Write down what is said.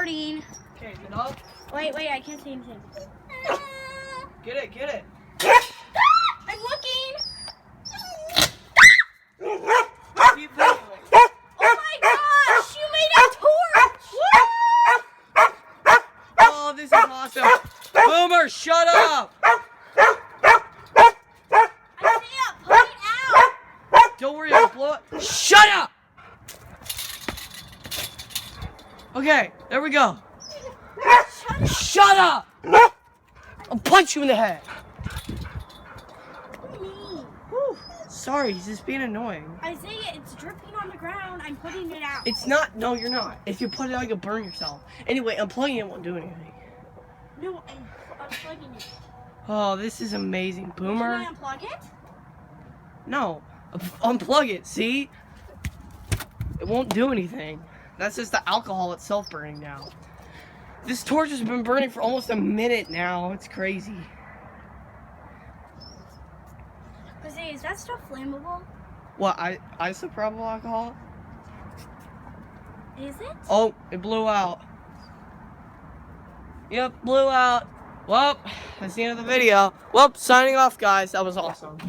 recording. Okay, get up. Wait, I can't see anything. Get it. I'm looking. Keep going. Oh my gosh, you made a torch. Oh, this is awesome. Boomer, shut up. Isaiah, put it out. Don't worry, I'll blow it. Shut up. Okay, there we go. Shut up. I'll punch you in the head. Whew. Sorry, he's just being annoying. Isaiah, it's dripping on the ground. I'm putting it out. It's not. No, you're not. If you put it out, you'll burn yourself. Anyway, unplugging it won't do anything. No, I'm unplugging it. Oh, this is amazing. Boomer. Can I unplug it? No. Unplug it, see? It won't do anything. That's just the alcohol itself burning now. This torch has been burning for almost a minute now. It's crazy. Isaiah, is that stuff flammable? What, isopropyl alcohol? Is it? Oh, it blew out. Yep, blew out. Well, that's the end of the video. Well, signing off, guys. That was awesome.